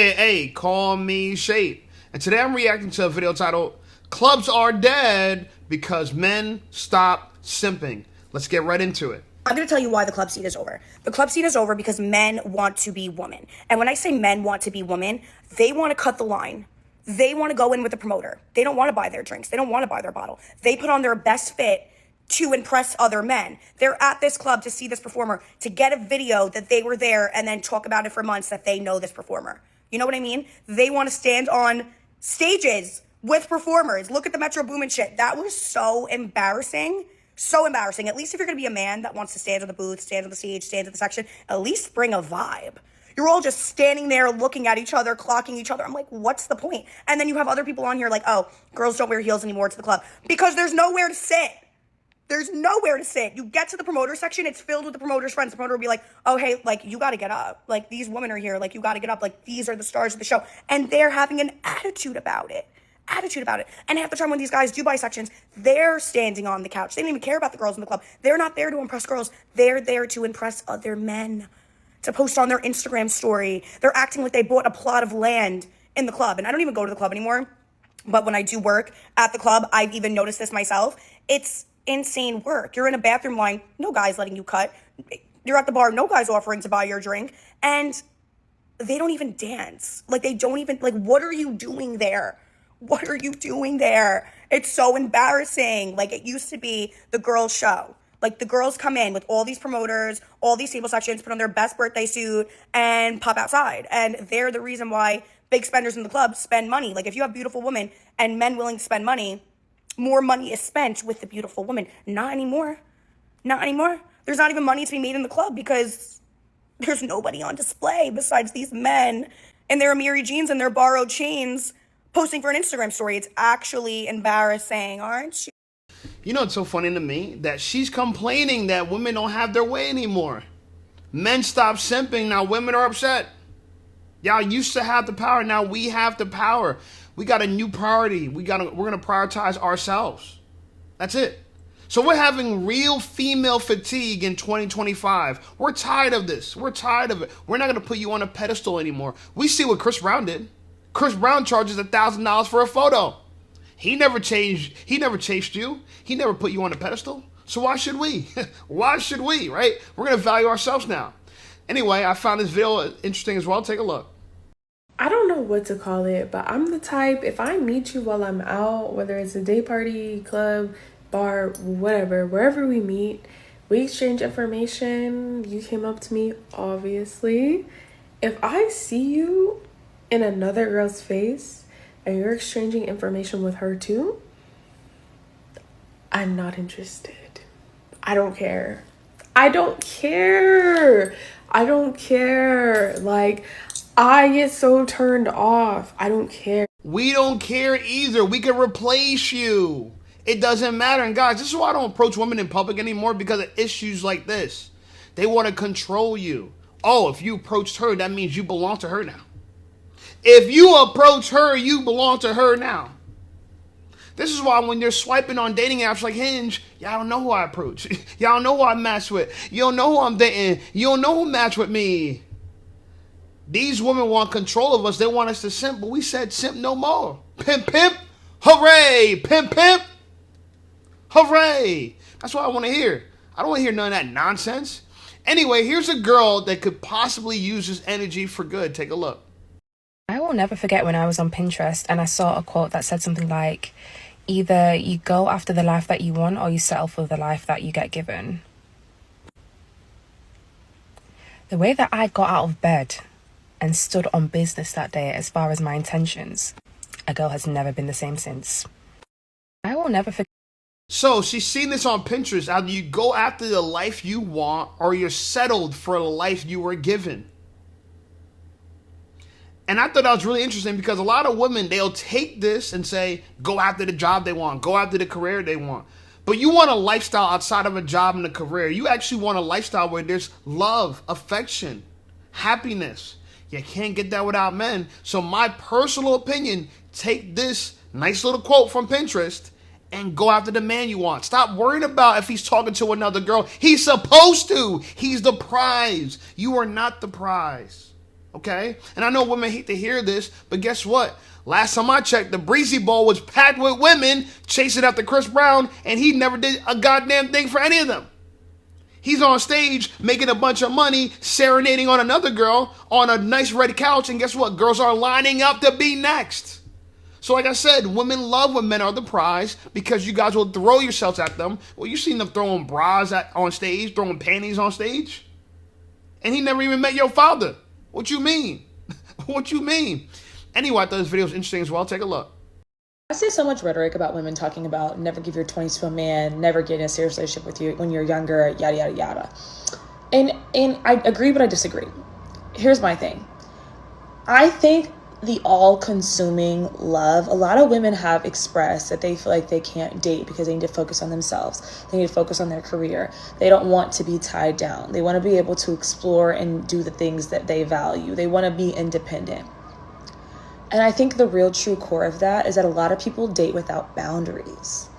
aka Call Me Shade. And today I'm reacting to a video titled Clubs Are Dead Because Men Stop Simping. Let's get right into it. I'm going to tell you why the club scene is over. The club scene is over because men want to be women. And when I say men want to be women, they want to cut the line. They want to go in with the promoter. They don't want to buy their drinks. They don't want to buy their bottle. They put on their best fit to impress other men. They're at this club to see this performer, to get a video that they were there and then talk about it for months that they know this performer. You know what I mean? They want to stand on stages with performers. Look at the Metro Boomin shit. That was so embarrassing. So embarrassing. At least if you're going to be a man that wants to stand on the booth, stand on the stage, stand at the section, at least bring a vibe. You're all just standing there looking at each other, clocking each other. I'm like, what's the point? And then you have other people on here like, oh, girls don't wear heels anymore to the club because there's nowhere to sit. There's nowhere to sit. You get to the promoter section, it's filled with the promoter's friends. The promoter will be like, oh, hey, like, you got to get up. Like, these women are here. Like, you got to get up. Like, these are the stars of the show. And they're having an attitude about it. And half the time when these guys do buy sections, they're standing on the couch. They don't even care about the girls in the club. They're not there to impress girls. They're there to impress other men, to post on their Instagram story. They're acting like they bought a plot of land in the club. And I don't even go to the club anymore. But when I do work at the club, I've even noticed this myself. It's insane work. You're in a bathroom line, no guy's letting you cut. You're at the bar, no guy's offering to buy your drink. And they don't even dance. Like, they don't even, like, what are you doing there? What are you doing there? It's so embarrassing. Like, it used to be the girls' show. Like, the girls come in with all these promoters, all these table sections, put on their best birthday suit, and pop outside. And they're the reason why big spenders in the club spend money. Like, if you have beautiful women and men willing to spend money, more money is spent with the beautiful woman. Not anymore. Not anymore. There's not even money to be made in the club because there's nobody on display besides these men in their Amiri jeans and their borrowed chains posting for an Instagram story. It's actually embarrassing, aren't you? You know, it's so funny to me that she's complaining that women don't have their way anymore. Men stop simping, now women are upset. Y'all used to have the power, now we have the power. We got a new priority. We're gonna prioritize ourselves. That's it. So we're having real female fatigue in 2025. We're tired of this. We're tired of it. We're not gonna put you on a pedestal anymore. We see what Chris Brown did. Chris Brown charges $1,000 for a photo. He never changed. He never chased you. He never put you on a pedestal. So why should we? Why should we, right? We're gonna value ourselves now. Anyway, I found this video interesting as well. Take a look. I don't know what to call it, but I'm the type, if I meet you while I'm out, whether it's a day party, club, bar, whatever, wherever we meet, we exchange information, you came up to me, obviously. If I see you in another girl's face and you're exchanging information with her too, I'm not interested. I don't care. I don't care. I don't care. Like, I get so turned off. I don't care. We don't care either. We can replace you. It doesn't matter. And guys, this is why I don't approach women in public anymore, because of issues like this. They want to control you. Oh, if you approached her, that means you belong to her now. If you approach her, you belong to her now. This is why when you're swiping on dating apps like Hinge, y'all don't know who I approach. Y'all don't know who I match with. You don't know who I'm dating. You don't know who match with me. These women want control of us. They want us to simp, but we said simp no more. Pimp, pimp, hooray. Pimp, pimp, hooray. That's what I want to hear. I don't want to hear none of that nonsense. Anyway, here's a girl that could possibly use this energy for good. Take a look. I will never forget when I was on Pinterest and I saw a quote that said something like, either you go after the life that you want or you settle for the life that you get given. The way that I got out of bed and stood on business that day as far as my intentions, a girl has never been the same since. I will never forget. So she's seen this on Pinterest. Either you go after the life you want or you're settled for the life you were given. And I thought that was really interesting because a lot of women, they'll take this and say, go after the job they want, go after the career they want. But you want a lifestyle outside of a job and a career. You actually want a lifestyle where there's love, affection, happiness. You can't get that without men. So my personal opinion, take this nice little quote from Pinterest and go after the man you want. Stop worrying about if he's talking to another girl. He's supposed to. He's the prize. You are not the prize. Okay? And I know women hate to hear this, but guess what? Last time I checked, the Breezy Bowl was packed with women chasing after Chris Brown, and he never did a goddamn thing for any of them. He's on stage making a bunch of money, serenading on another girl on a nice red couch, and guess what? Girls are lining up to be next. So like I said, women love when men are the prize because you guys will throw yourselves at them. Well, you've seen them throwing bras on stage, throwing panties on stage. And he never even met your father. What you mean? What you mean? Anyway, I thought this video was interesting as well. Take a look. I see so much rhetoric about women talking about never give your 20s to a man, never get in a serious relationship with you when you're younger, yada, yada, yada. And I agree, but I disagree. Here's my thing. I think the all-consuming love, a lot of women have expressed that they feel like they can't date because they need to focus on themselves. They need to focus on their career. They don't want to be tied down. They want to be able to explore and do the things that they value. They want to be independent. And I think the real true core of that is that a lot of people date without boundaries.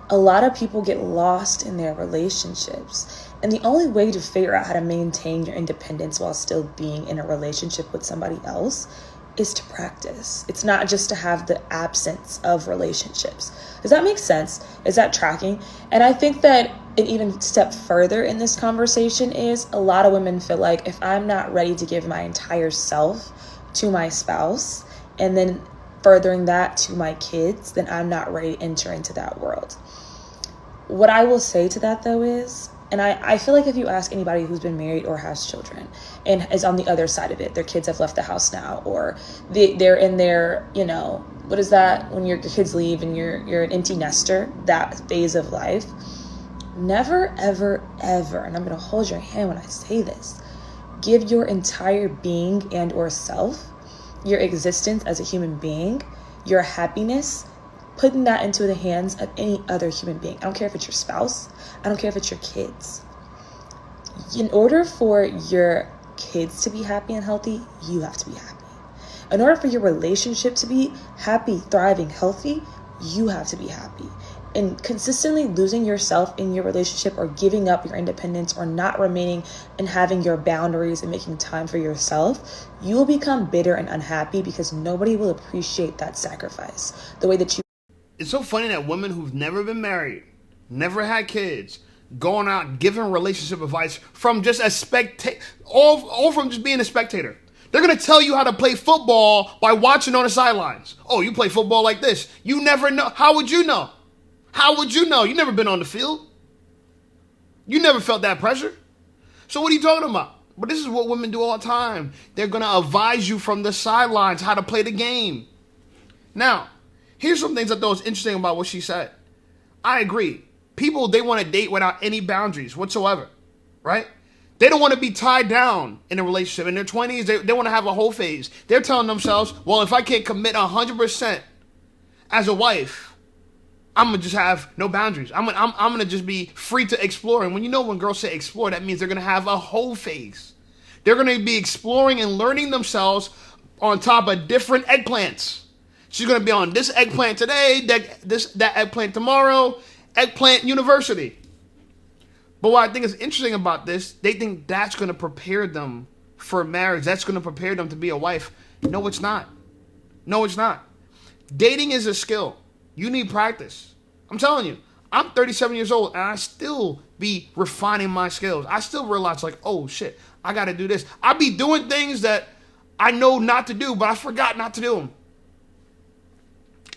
A lot of people get lost in their relationships. And the only way to figure out how to maintain your independence while still being in a relationship with somebody else is to practice. It's not just to have the absence of relationships. Does that make sense? Is that tracking? And I think that an even step further in this conversation is a lot of women feel like if I'm not ready to give my entire self to my spouse, and then furthering that to my kids, then I'm not ready to enter into that world. What I will say to that though is, and I feel like if you ask anybody who's been married or has children and is on the other side of it, their kids have left the house now, or they're in their, what is that when your kids leave and you're an empty nester, that phase of life. Never, ever, ever, and I'm going to hold your hand when I say this, give your entire being and or self, your existence as a human being, your happiness, putting that into the hands of any other human being. I don't care if it's your spouse. I don't care if it's your kids. In order for your kids to be happy and healthy, you have to be happy. In order for your relationship to be happy, thriving, healthy, you have to be happy. And consistently losing yourself in your relationship or giving up your independence or not remaining and having your boundaries and making time for yourself, you will become bitter and unhappy because nobody will appreciate that sacrifice the way that you. It's so funny that women who've never been married, never had kids, going out giving relationship advice from just a spectator, all from just being a spectator. They're going to tell you how to play football by watching on the sidelines. Oh, you play football like this. You never know. How would you know? How would you know? You never been on the field. You never felt that pressure. So what are you talking about? But this is what women do all the time. They're going to advise you from the sidelines how to play the game. Now, here's some things I thought was interesting about what she said. I agree. People, they want to date without any boundaries whatsoever, right? They don't want to be tied down in a relationship. In their 20s, they want to have a whole phase. They're telling themselves, well, if I can't commit 100% as a wife, I'm going to just have no boundaries. I'm going to just be free to explore. And when girls say explore, that means they're going to have a whole phase. They're going to be exploring and learning themselves on top of different eggplants. She's going to be on this eggplant today, that eggplant tomorrow, eggplant university. But what I think is interesting about this, they think that's going to prepare them for marriage. That's going to prepare them to be a wife. No, it's not. No, it's not. Dating is a skill. You need practice. I'm telling you, I'm 37 years old and I still be refining my skills. I still realize like, oh shit, I got to do this. I be doing things that I know not to do, but I forgot not to do them.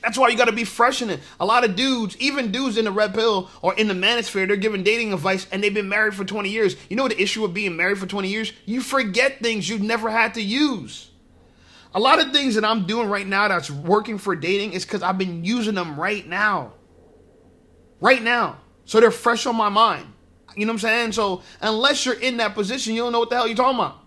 That's why you got to be fresh in it. A lot of dudes, even dudes in the red pill or in the manosphere, they're giving dating advice and they've been married for 20 years. You know what the issue of being married for 20 years? You forget things you've never had to use. A lot of things that I'm doing right now that's working for dating is because I've been using them right now. Right now. So they're fresh on my mind. You know what I'm saying? So unless you're in that position, you don't know what the hell you're talking about.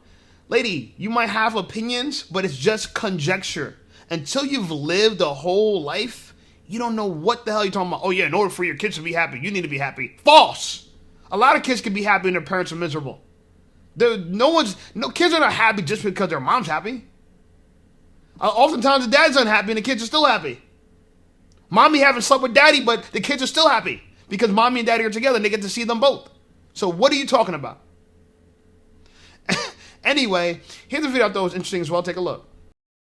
Lady, you might have opinions, but it's just conjecture. Until you've lived a whole life, you don't know what the hell you're talking about. Oh yeah, in order for your kids to be happy, you need to be happy. False. A lot of kids can be happy and their parents are miserable. Kids are not happy just because their mom's happy. Oftentimes the dad's unhappy and the kids are still happy. Mommy haven't slept with daddy, but the kids are still happy because mommy and daddy are together and they get to see them both. So what are you talking about? Anyway, here's a video I thought was interesting as well. Take a look.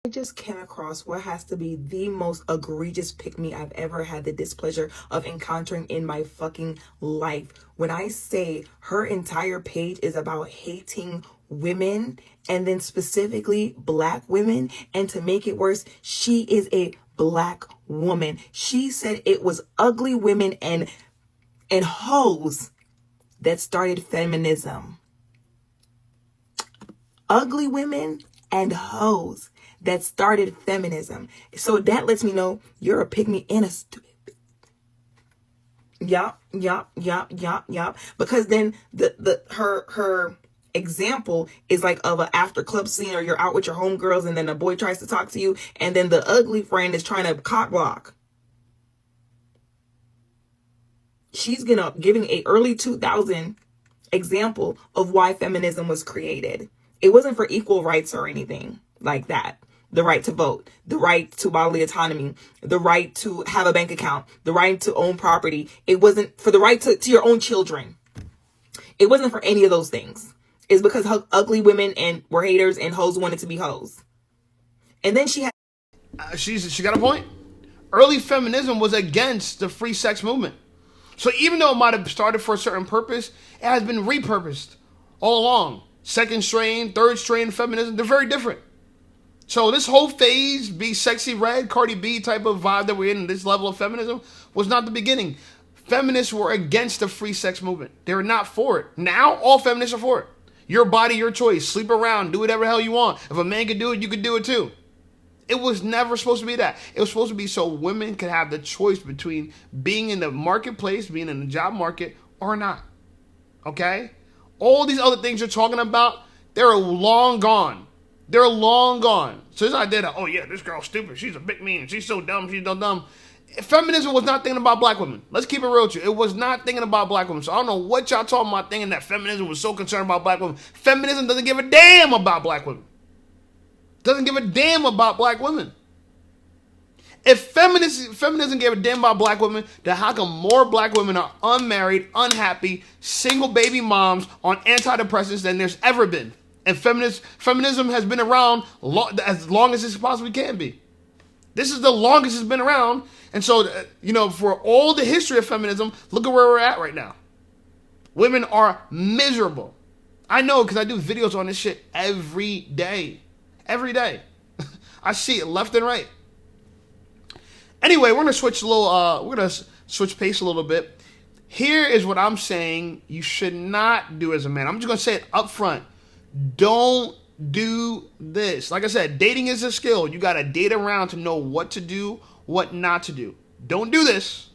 I just came across what has to be the most egregious pick-me I've ever had the displeasure of encountering in my fucking life. When I say her entire page is about hating women, and then specifically black women, and to make it worse, she is a black woman. She said it was ugly women and hoes that started feminism. Ugly women and hoes that started feminism. So that lets me know you're a pygmy and a stupid. Yup. Because then her example is like of an after club scene, or you're out with your homegirls and then a boy tries to talk to you and then the ugly friend is trying to cock block. She's giving a early 2000 example of why feminism was created. It wasn't for equal rights or anything like that. The right to vote, the right to bodily autonomy, the right to have a bank account, the right to own property. It wasn't for the right to your own children. It wasn't for any of those things. It's because ugly women and were haters and hoes wanted to be hoes. And then she had... she got a point. Early feminism was against the free sex movement. So even though it might have started for a certain purpose, it has been repurposed all along. Second strain, third strain feminism, they're very different. So this whole phase, be sexy red, Cardi B type of vibe that we're in this level of feminism, was not the beginning. Feminists were against the free sex movement. They were not for it. Now, all feminists are for it. Your body, your choice. Sleep around. Do whatever the hell you want. If a man can do it, you can do it too. It was never supposed to be that. It was supposed to be so women could have the choice between being in the marketplace, being in the job market, or not. Okay? All these other things you're talking about, they're long gone. They're long gone. So this idea that, oh yeah, this girl's stupid. She's a big mean. She's so dumb. She's so dumb. Feminism was not thinking about black women. Let's keep it real with you. It was not thinking about black women. So I don't know what y'all talking about thinking that feminism was so concerned about black women. Feminism doesn't give a damn about black women. Doesn't give a damn about black women. If feminism gave a damn about black women, then how come more black women are unmarried, unhappy, single baby moms on antidepressants than there's ever been? And feminism has been around as long as it possibly can be. This is the longest it's been around. And so, for all the history of feminism, look at where we're at right now. Women are miserable. I know because I do videos on this shit every day. Every day. I see it left and right. Anyway, we're going to switch pace a little bit. Here is what I'm saying you should not do as a man. I'm just going to say it up front. Don't do this. Like I said, dating is a skill. You got to date around to know what to do, what not to do. Don't do this.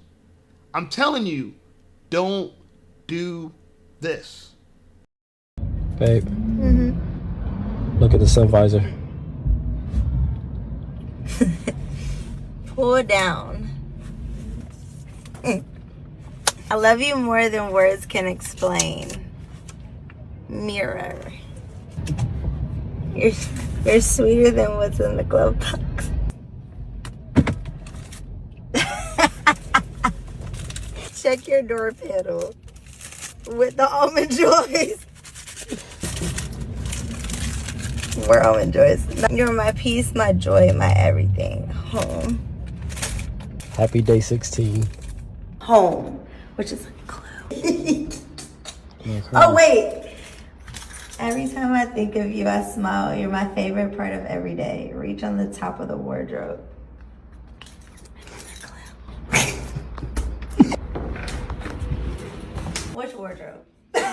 I'm telling you, don't do this. Babe. Look at the sun visor. Pull down. I love you more than words can explain. Mirror. You're sweeter than what's in the glove box. Check your door panel with the almond joys. We're almond joys. You're my peace, my joy, my everything. Home. Happy day 16. Home, which is a clue. Oh, wait. Every time I think of you, I smile. You're my favorite part of every day. Reach on the top of the wardrobe. Which wardrobe? Can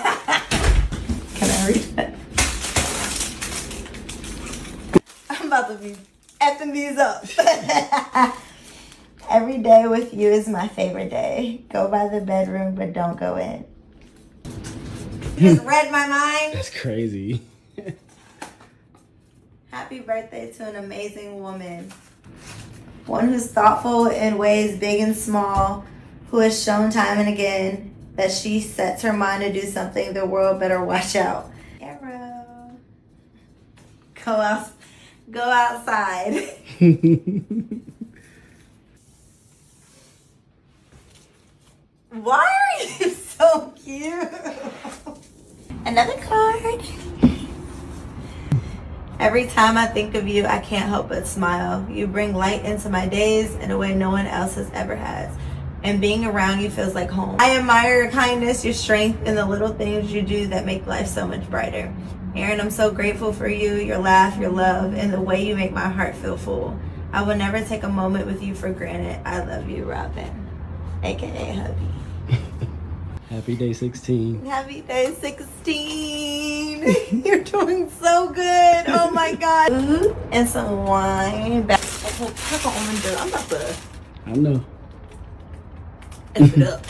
I reach it? I'm about to be effing these up. Every day with you is my favorite day. Go by the bedroom, but don't go in. You just read my mind. That's crazy. Happy birthday to an amazing woman. One who's thoughtful in ways big and small, who has shown time and again that she sets her mind to do something the world better watch out. Arrow. Go outside. Why are you so cute? Another card. Every time I think of you, I can't help but smile. You bring light into my days in a way no one else has ever had. And being around you feels like home. I admire your kindness, your strength, and the little things you do that make life so much brighter. Aaron, I'm so grateful for you, your laugh, your love, and the way you make my heart feel full. I will never take a moment with you for granted. I love you, Robin, aka hubby. Happy day 16. Happy day 16. You're doing so good. Oh my God. And some wine. I'm about to I know. Pick it up.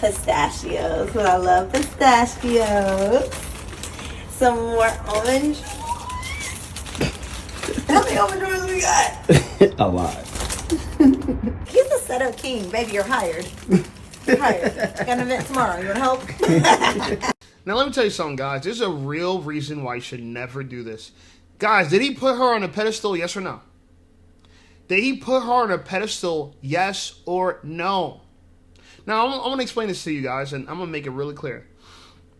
Pistachios. Because I love pistachios. Some more orange. How many orange ones we got? A lot. He's a setup king. Baby, you're hired. You're hired. Got an event tomorrow. You want to help? Now, let me tell you something, guys. There's a real reason why you should never do this. Guys, did he put her on a pedestal, yes or no? Did he put her on a pedestal, yes or no? Now, I'm going to explain this to you guys, and I'm going to make it really clear.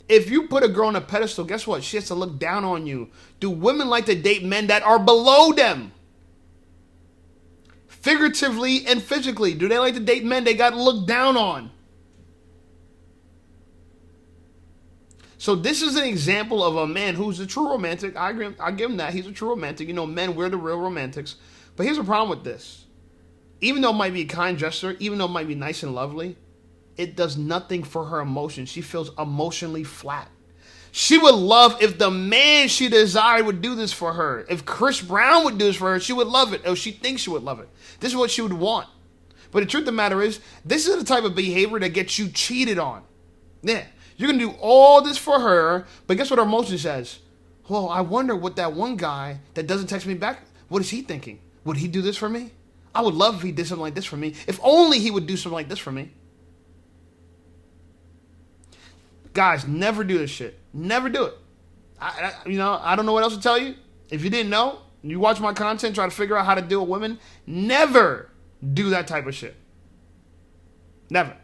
If you put a girl on a pedestal, guess what? She has to look down on you. Do women like to date men that are below them? Figuratively and physically, do they like to date men they got to look down on? So this is an example of a man who's a true romantic. I agree. I give him that. He's a true romantic. You know, men, we're the real romantics. But here's the problem with this. Even though it might be a kind gesture, even though it might be nice and lovely, it does nothing for her emotions. She feels emotionally flat. She would love if the man she desired would do this for her. If Chris Brown would do this for her, she would love it. Or she thinks she would love it. This is what she would want. But the truth of the matter is, this is the type of behavior that gets you cheated on. Yeah. You're going to do all this for her, but guess what her emotion says? Well, I wonder what that one guy that doesn't text me back, what is he thinking? Would he do this for me? I would love if he did something like this for me. If only he would do something like this for me. Guys, never do this shit. Never do it. I don't know what else to tell you. If you didn't know, you watch my content, try to figure out how to deal with women, never do that type of shit. Never.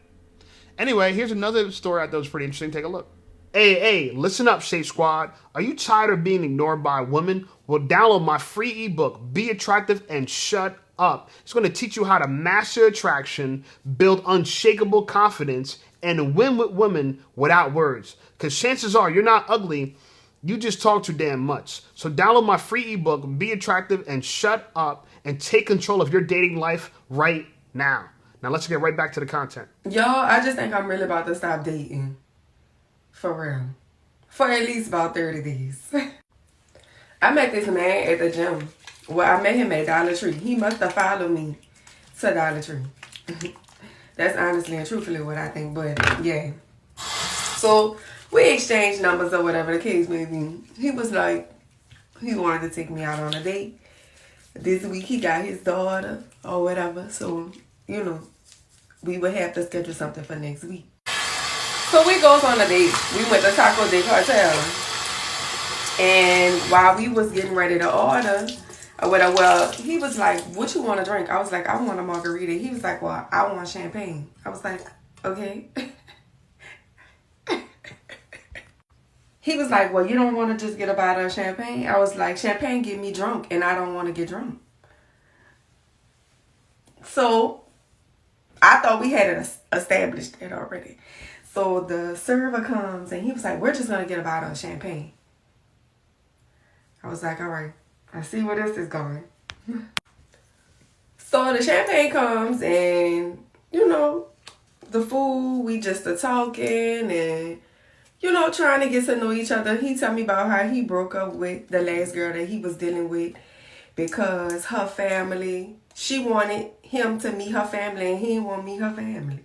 Anyway, here's another story I thought was pretty interesting. Take a look. Hey, listen up, Shade Squad. Are you tired of being ignored by women? Well, download my free ebook, Be Attractive and Shut Up. It's going to teach you how to master attraction, build unshakable confidence, and win with women without words. Because chances are you're not ugly, you just talk too damn much. So download my free ebook, Be Attractive and Shut Up, and take control of your dating life right now. Now let's get right back to the content. Y'all, I just think I'm really about to stop dating. For real. For at least about 30 days. I met this man at the gym. Well, I met him at Dollar Tree. He must have followed me to Dollar Tree. That's honestly and truthfully what I think, but yeah. So we exchanged numbers or whatever the case may be. He was like, he wanted to take me out on a date. This week he got his daughter or whatever. So, you know, we would have to schedule something for next week. So we goes on a date. We went to Taco Day Cartel. And while we was getting ready to order, well, he was like, what you want to drink? I was like, I want a margarita. He was like, well, I want champagne. I was like, okay. He was like, well, you don't want to just get a bottle of champagne? I was like, champagne get me drunk, and I don't want to get drunk. So I thought we had established that already. So the server comes, and he was like, we're just going to get a bottle of champagne. I was like, all right, I see where this is going. So the champagne comes, and, you know, the food, we just are talking and, you know, trying to get to know each other. He told me about how he broke up with the last girl that he was dealing with because her family, she wanted him to meet her family and he didn't want to meet her family.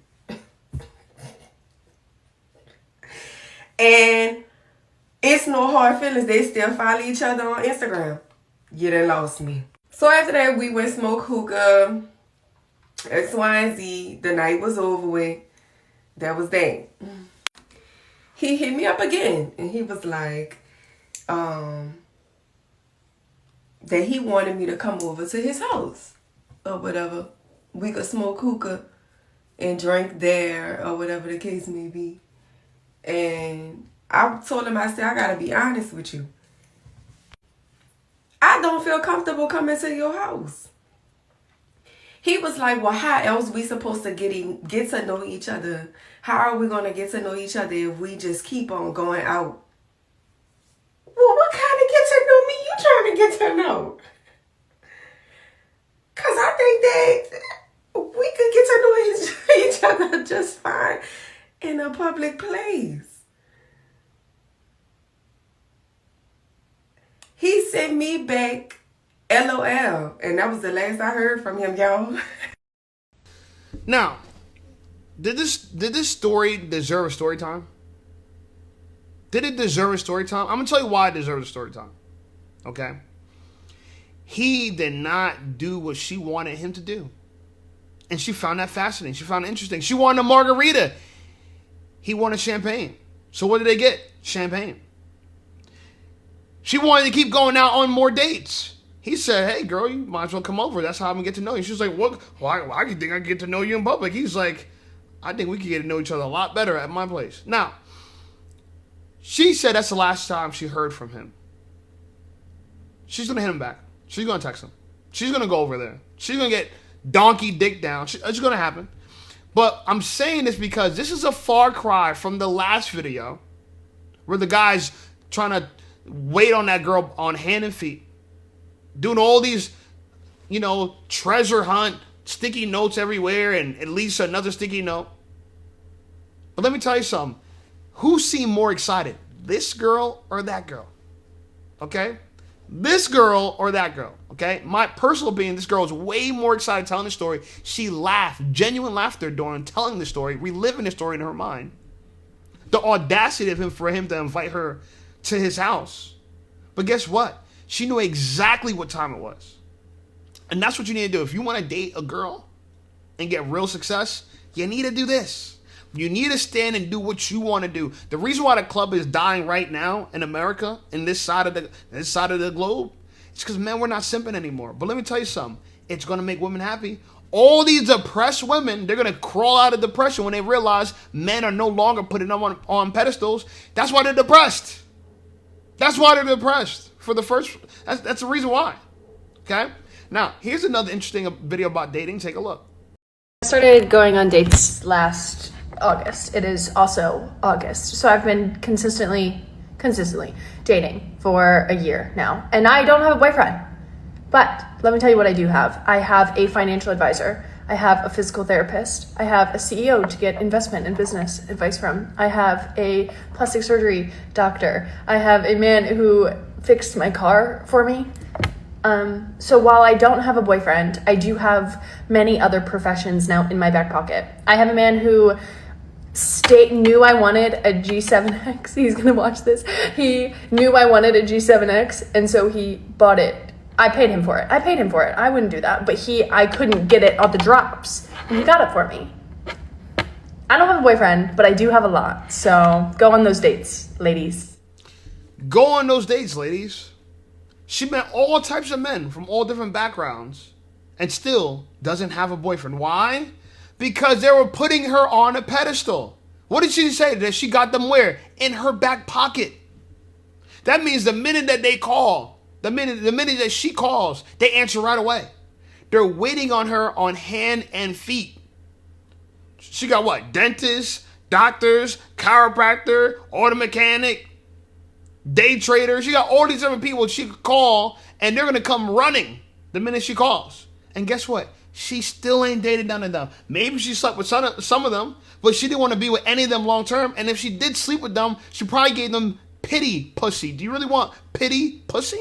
And it's no hard feelings. They still follow each other on Instagram. You done lost me. So after that, we went smoke hookah, X, Y, and Z. The night was over with. That was that. He hit me up again. And he was like, that he wanted me to come over to his house. Or whatever. We could smoke hookah and drink there. Or whatever the case may be. And I told him, I said, I gotta be honest with you. I don't feel comfortable coming to your house. He was like, well, how else we supposed to get to know each other? How are we going to get to know each other if we just keep on going out? Well, what kind of get to know me you trying to get to know? Because I think that we could get to know each other just fine in a public place. He sent me back LOL, and that was the last I heard from him, y'all. Now, did this story deserve a story time? Did it deserve a story time? I'm gonna tell you why it deserves a story time. Okay? He did not do what she wanted him to do. And she found that fascinating. She found it interesting. She wanted a margarita. He wanted champagne. So what did they get? Champagne. She wanted to keep going out on more dates. He said, hey, girl, you might as well come over. That's how I'm going to get to know you. She was like, what? Why do you think I can get to know you in public? He's like, I think we can get to know each other a lot better at my place. Now, she said that's the last time she heard from him. She's going to hit him back. She's going to text him. She's going to go over there. She's going to get donkey dick down. It's going to happen. But I'm saying this because this is a far cry from the last video where the guy's trying to wait on that girl on hand and feet. Doing all these, treasure hunt, sticky notes everywhere, and at least another sticky note. But let me tell you something. Who seemed more excited? This girl or that girl? Okay? This girl or that girl? Okay? My personal opinion, this girl is way more excited telling the story. She laughed, genuine laughter during telling the story, reliving the story in her mind. The audacity of him for him to invite her to his house. But guess what? She knew exactly what time it was. And that's what you need to do. If you want to date a girl and get real success, you need to do this. You need to stand and do what you want to do. The reason why the club is dying right now in America, in this side of the globe, it's because men, we're not simping anymore. But let me tell you something. It's going to make women happy. All these depressed women, they're going to crawl out of depression when they realize men are no longer putting them on pedestals. That's why they're depressed. That's why they're depressed. That's the reason why. Okay? Now, here's another interesting video about dating. Take a look. I started going on dates last August. It is also August. So I've been consistently dating for a year now. And I don't have a boyfriend. But let me tell you what I do have. I have a financial advisor. I have a physical therapist. I have a CEO to get investment and business advice from. I have a plastic surgery doctor. I have a man who fixed my car for me. So while I don't have a boyfriend, I do have many other professions now in my back pocket. I have a man who knew I wanted a G7X. He's gonna watch this. He knew I wanted a G7X, and so he bought it. I paid him for it. I wouldn't do that, but I couldn't get it on the drops, and he got it for me. I don't have a boyfriend, but I do have a lot. So go on those dates, ladies. Go on those dates, ladies. She met all types of men from all different backgrounds and still doesn't have a boyfriend. Why? Because they were putting her on a pedestal. What did she say? That she got them where? In her back pocket. That means the minute that they call, the minute that she calls, they answer right away. They're waiting on her on hand and feet. She got what? Dentists, doctors, chiropractor, auto mechanic, day trader. She got all these different people she could call, and they're going to come running the minute she calls. And guess what? She still ain't dated none of them. Maybe she slept with some of them, but she didn't want to be with any of them long term. And if she did sleep with them, she probably gave them pity pussy. Do you really want pity pussy?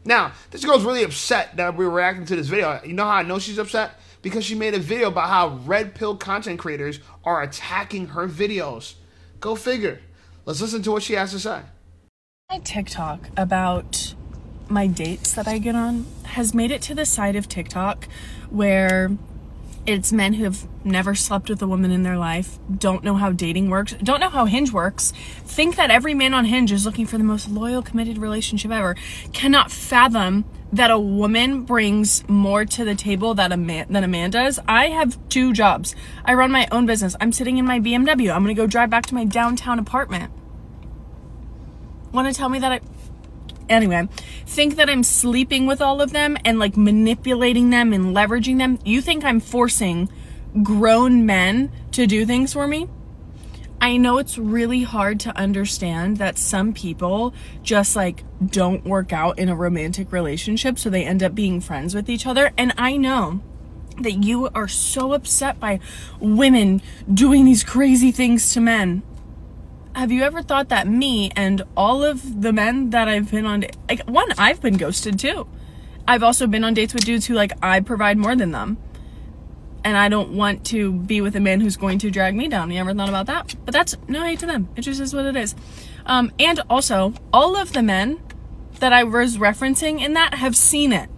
Now, this girl's really upset that we're reacting to this video. You know how I know she's upset? Because she made a video about how red pill content creators are attacking her videos. Go figure. Let's listen to what she has to say. My TikTok about my dates that I get on has made it to the side of TikTok where it's men who have never slept with a woman in their life, don't know how dating works, don't know how Hinge works, think that every man on Hinge is looking for the most loyal, committed relationship ever, cannot fathom that a woman brings more to the table than a man does. I have 2 jobs. I run my own business. I'm sitting in my BMW. I'm gonna go drive back to my downtown apartment. Want to tell me that anyway, think that I'm sleeping with all of them and like manipulating them and leveraging them. You think I'm forcing grown men to do things for me? I know it's really hard to understand that some people just like don't work out in a romantic relationship, so they end up being friends with each other. And I know that you are so upset by women doing these crazy things to men. Have you ever thought that me and all of the men that I've been on, like, one, I've been ghosted too. I've also been on dates with dudes who like I provide more than them. And I don't want to be with a man who's going to drag me down. You ever thought about that? But that's no hate to them. It just is what it is. And also, all of the men that I was referencing in that have seen it.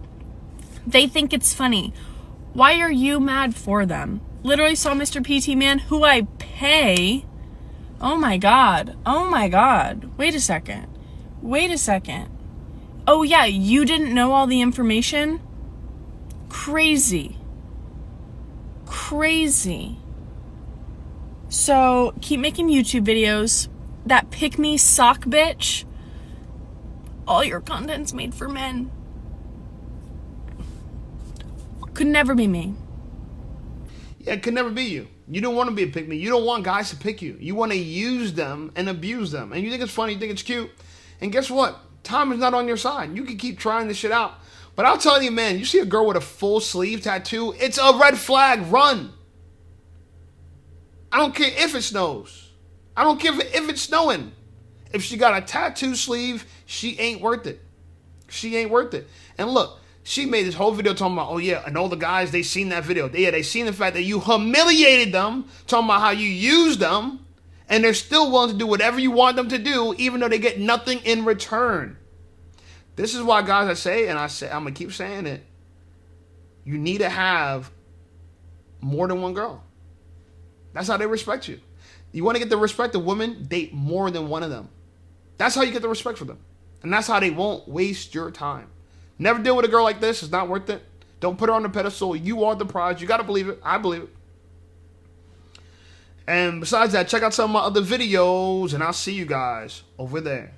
They think it's funny. Why are you mad for them? Literally saw Mr. PT Man, who I pay. Oh my God. Oh my God. Wait a second. Wait a second. Oh yeah, you didn't know all the information? Crazy. Crazy. So keep making YouTube videos. That pick me sock bitch. All your content's made for men. Could never be me. Yeah, it could never be you. You don't want to be a pick me. You don't want guys to pick you. You want to use them and abuse them. And you think it's funny, you think it's cute. And guess what? Time is not on your side. You can keep trying this shit out. But I'll tell you, man, you see a girl with a full sleeve tattoo, it's a red flag. Run. I don't care if it snows. I don't care if it's snowing. If she got a tattoo sleeve, she ain't worth it. She ain't worth it. And look, she made this whole video talking about, oh yeah, and all the guys, they seen that video. They seen the fact that you humiliated them, talking about how you used them, and they're still willing to do whatever you want them to do, even though they get nothing in return. This is why, guys, I say, and I'm going to keep saying it, you need to have more than one girl. That's how they respect you. You want to get the respect of women, date more than one of them. That's how you get the respect for them. And that's how they won't waste your time. Never deal with a girl like this. It's not worth it. Don't put her on the pedestal. You are the prize. You got to believe it. I believe it. And besides that, check out some of my other videos, and I'll see you guys over there.